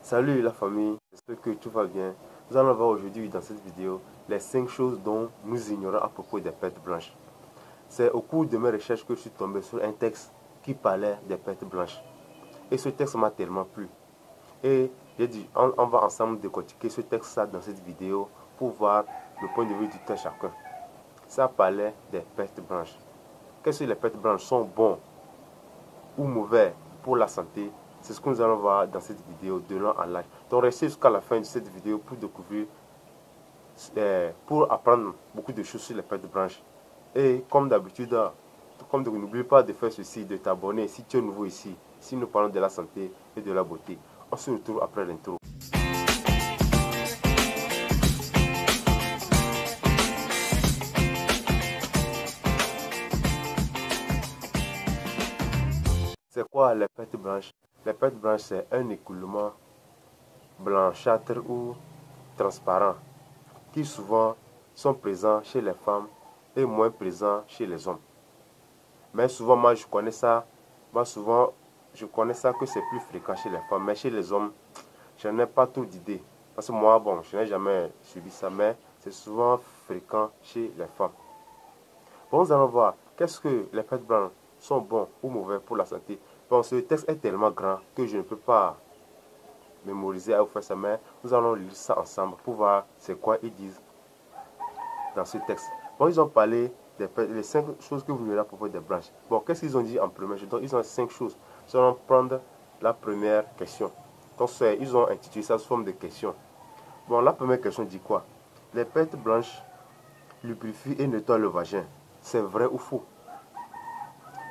Salut la famille, j'espère que tout va bien. Nous allons voir aujourd'hui dans cette vidéo les 5 choses dont nous ignorons à propos des pertes blanches. C'est au cours de mes recherches que je suis tombé sur un texte qui parlait des pertes blanches. Et ce texte m'a tellement plu. Et j'ai dit, on va ensemble décortiquer ce texte-là dans cette vidéo pour voir le point de vue du texte chacun. Ça parlait des pertes blanches. Qu'est-ce que les pertes blanches sont bons ou mauvais pour la santé? C'est ce que nous allons voir dans cette vidéo de long en large. Donc restez jusqu'à la fin de cette vidéo pour découvrir, pour apprendre beaucoup de choses sur les pertes blanches. Et comme d'habitude, n'oublie pas de faire ceci, de t'abonner si tu es nouveau ici, si nous parlons de la santé et de la beauté. On se retrouve après l'intro. C'est quoi les pertes blanches? Les pertes blanches, c'est un écoulement blanchâtre ou transparent qui souvent sont présents chez les femmes et moins présents chez les hommes. Mais souvent, je connais ça que c'est plus fréquent chez les femmes, mais chez les hommes, je n'ai pas trop d'idées. Parce que moi, bon, je n'ai jamais suivi ça, mais c'est souvent fréquent chez les femmes. Bon, nous allons voir, qu'est-ce que les pertes blanches sont bons ou mauvais pour la santé? Bon, ce texte est tellement grand que je ne peux pas mémoriser à vous faire ça, mais nous allons lire ça ensemble pour voir c'est quoi ils disent dans ce texte. Bon, ils ont parlé des 5 choses que vous verrez à propos des branches. Bon, qu'est-ce qu'ils ont dit en premier? Donc, ils ont 5 choses. Nous allons prendre la première question. Donc, ils ont intitulé ça sous forme de question. Bon, la première question dit quoi? Les pertes blanches lubrifient et nettoient le vagin. C'est vrai ou faux?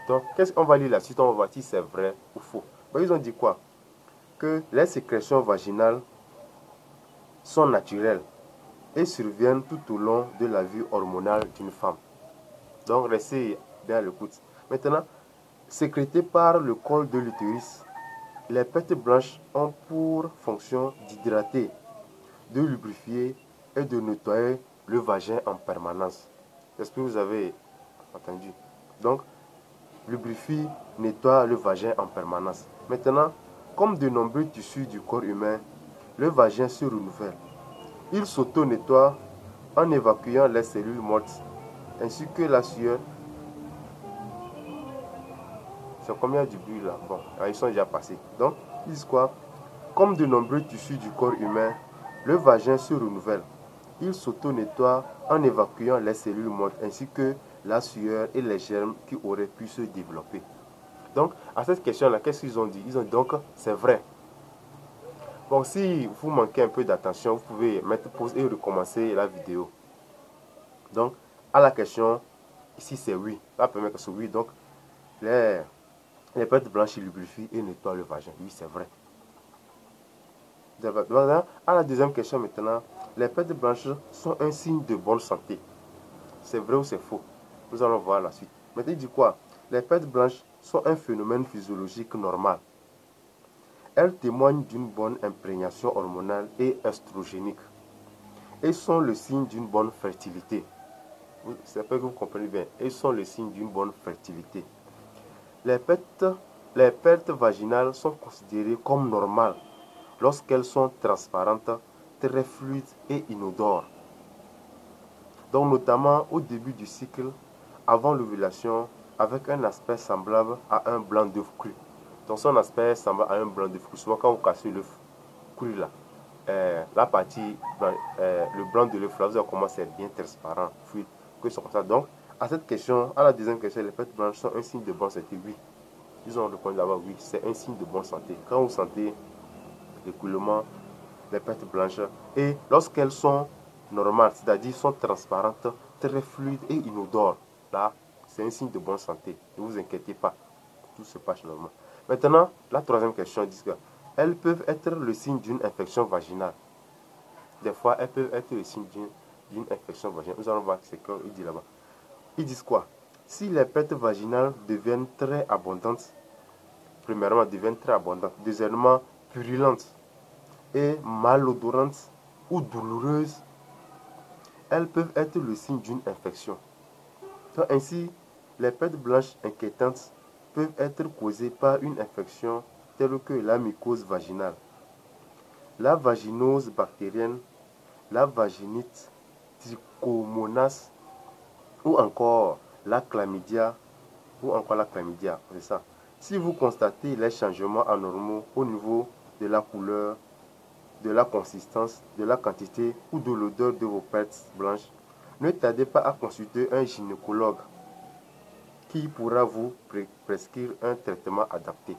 Donc, qu'est-ce qu'on va lire la suite? On va voir si c'est vrai ou faux. Bon, ils ont dit quoi? Que les sécrétions vaginales sont naturelles et surviennent tout au long de la vie hormonale d'une femme. Donc, restez bien à l'écoute. Maintenant, sécrétées par le col de l'utérus, les pertes blanches ont pour fonction d'hydrater, de lubrifier et de nettoyer le vagin en permanence. Est-ce que vous avez entendu? Donc, lubrifie, nettoie le vagin en permanence. Maintenant, comme de nombreux tissus du corps humain, le vagin se renouvelle. Il s'auto-nettoie en évacuant les cellules mortes ainsi que la sueur. C'est combien du bruit là? Bon, ils sont déjà passés. Donc, ils disent quoi? Comme de nombreux tissus du corps humain, le vagin se renouvelle. Il s'auto-nettoie en évacuant les cellules mortes ainsi que la sueur et les germes qui auraient pu se développer. Donc, à cette question-là, qu'est-ce qu'ils ont dit? Ils ont dit donc, c'est vrai. Bon, si vous manquez un peu d'attention, vous pouvez mettre pause et recommencer la vidéo. Donc, à la question, ici c'est oui. La première question, oui. Donc, les pertes blanches lubrifient et nettoient le vagin. Oui, c'est vrai. À la deuxième question maintenant, les pertes blanches sont un signe de bonne santé. C'est vrai ou c'est faux? Nous allons voir la suite. Maintenant, il dit quoi? Les pertes blanches sont un phénomène physiologique normal. Elles témoignent d'une bonne imprégnation hormonale et œstrogénique et sont le signe d'une bonne fertilité. J'espère que vous comprenez bien. Elles sont le signe d'une bonne fertilité. Les pertes vaginales sont considérées comme normales lorsqu'elles sont transparentes, très fluides et inodores. Donc notamment au début du cycle, avant l'ovulation, avec un aspect semblable à un blanc d'œuf cru. Donc son aspect semble à un blanc d'œuf cru. Souvent quand vous cassez l'œuf cru là, la partie, le blanc de l'œuf là, vous allez commencer à être bien transparent, fluide, que c'est comme ça. Donc à cette question, à la deuxième question, les pertes blanches sont un signe de bonne santé. Oui, ils ont répondu d'abord oui, c'est un signe de bonne santé. Quand vous sentez l'écoulement des pertes blanches et lorsqu'elles sont normales, c'est-à-dire sont transparentes, très fluides et inodores, là, c'est un signe de bonne santé. Ne vous inquiétez pas, tout se passe normalement. Maintenant, la troisième question dit que elles peuvent être le signe d'une infection vaginale. Des fois, elles peuvent être le signe d'une infection vaginale. Nous allons voir ce qu'il dit là-bas. Ils disent quoi? Si les pertes vaginales deviennent très abondantes, premièrement, deviennent très abondantes, deuxièmement, purulentes et malodorantes ou douloureuses, elles peuvent être le signe d'une infection. Donc, ainsi, les pertes blanches inquiétantes peuvent être causées par une infection telle que la mycose vaginale. la vaginose bactérienne, la vaginite, trichomonas ou encore la chlamydia, c'est ça. Si vous constatez les changements anormaux au niveau de la couleur, de la consistance, de la quantité ou de l'odeur de vos pertes blanches, ne tardez pas à consulter un gynécologue qui pourra vous prescrire un traitement adapté.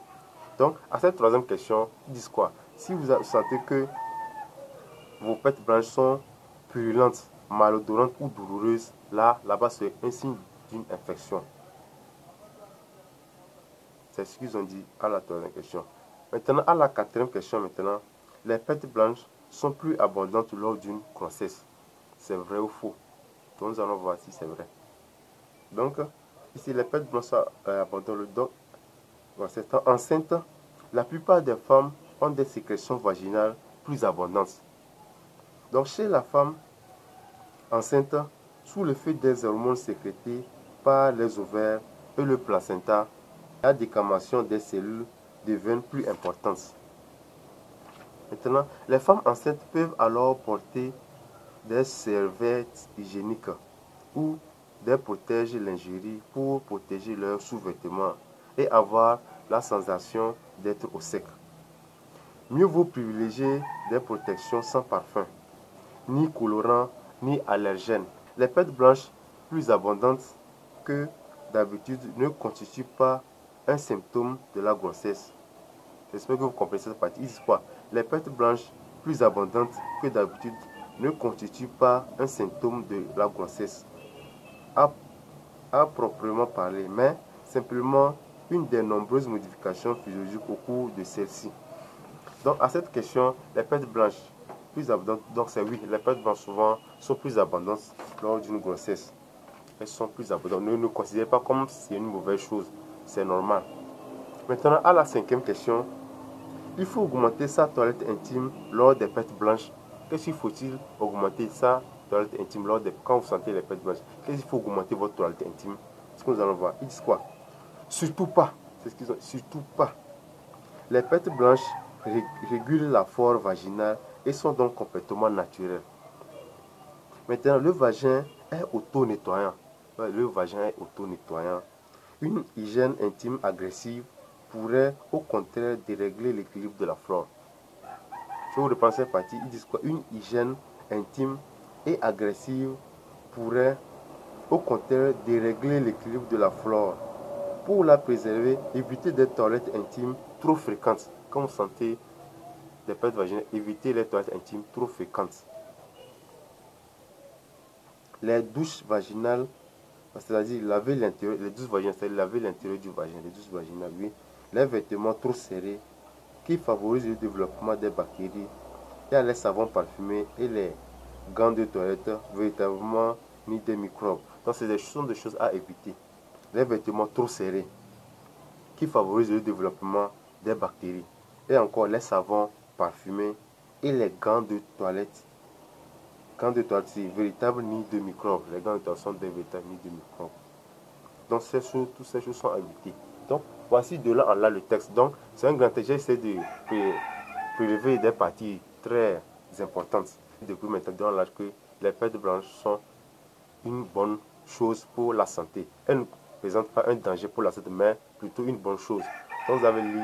Donc, à cette troisième question, ils disent quoi? Si vous sentez que vos pertes blanches sont purulentes, malodorantes ou douloureuses, là-bas, c'est un signe d'une infection. C'est ce qu'ils ont dit à la troisième question. Maintenant, à la quatrième question, les pertes blanches sont plus abondantes lors d'une grossesse. C'est vrai ou faux? Donc, nous allons voir si c'est vrai. Donc, ici, les pertes blanches sont abondantes lors d'une grossesse. Enceinte, la plupart des femmes ont des sécrétions vaginales plus abondantes. Donc, chez la femme enceinte, sous l'effet des hormones sécrétées par les ovaires et le placenta, la décamation des cellules devient plus importante. Maintenant, les femmes enceintes peuvent alors porter des serviettes hygiéniques ou des protèges lingerie pour protéger leurs sous-vêtements et avoir la sensation d'être au sec. Mieux vaut privilégier des protections sans parfum, ni colorant, ni allergènes. Les pertes blanches plus abondantes que d'habitude ne constituent pas un symptôme de la grossesse. J'espère que vous comprenez cette partie. Ils disent quoi? Les pertes blanches plus abondantes que d'habitude ne constituent pas un symptôme de la grossesse à proprement parler, mais simplement une des nombreuses modifications physiologiques au cours de celle-ci. Donc, à cette question, les pertes blanches plus abondantes, donc c'est oui, les pertes blanches souvent sont plus abondantes lors d'une grossesse. Elles sont plus abondantes. Ne considérez pas comme c'est une mauvaise chose, c'est normal. Maintenant, à la cinquième question, il faut augmenter sa toilette intime lors des pertes blanches. Qu'est-ce qu'il faut-il augmenter sa toilette intime quand vous sentez les pertes blanches? Qu'est-ce qu'il faut augmenter votre toilette intime? C'est ce que nous allons voir. Ils disent quoi? Surtout pas. C'est ce qu'ils ont. Surtout pas. Les pertes blanches régulent la flore vaginale et sont donc complètement naturelles. Maintenant, le vagin est auto-nettoyant. Le vagin est auto-nettoyant. Une hygiène intime agressive pourrait au contraire dérégler l'équilibre de la flore. Je vous reprends cette partie. Ils disent quoi? Une hygiène intime et agressive pourrait au contraire dérégler l'équilibre de la flore. Pour la préserver, évitez des toilettes intimes trop fréquentes. Quand vous sentez des pertes vaginales, évitez les toilettes intimes trop fréquentes. Les douches vaginales, c'est-à-dire laver l'intérieur, les douches vaginales, c'est-à-dire laver l'intérieur du vagin, les douches vaginales, oui. Les vêtements trop serrés qui favorisent le développement des bactéries. Il y a les savons parfumés et les gants de toilette véritablement ni des microbes. Donc, ce sont des choses à éviter. Les vêtements trop serrés qui favorisent le développement des bactéries. Et encore les savons parfumés et les gants de toilette. Gants de toilette, c'est véritable nid de microbes. Les gants de toilette sont des véritables nids de microbes. Donc, toutes ces choses sont à éviter. Donc, voici de là en là le texte. Donc, c'est un grand texte. J'essaie de prélever des parties très importantes. Depuis maintenant, dans l'âge que les pertes blanches sont une bonne chose pour la santé. Elles ne présentent pas un danger pour la santé, mais plutôt une bonne chose. Donc, vous avez lu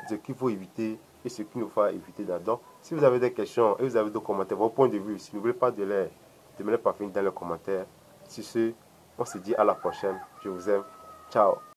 ce qu'il faut éviter et ce qu'il ne faut pas éviter. Donc, si vous avez des questions et vous avez des commentaires, vos points de vue, n'oubliez pas de me les partager dans les commentaires. Sur ce, on se dit à la prochaine. Je vous aime. Ciao.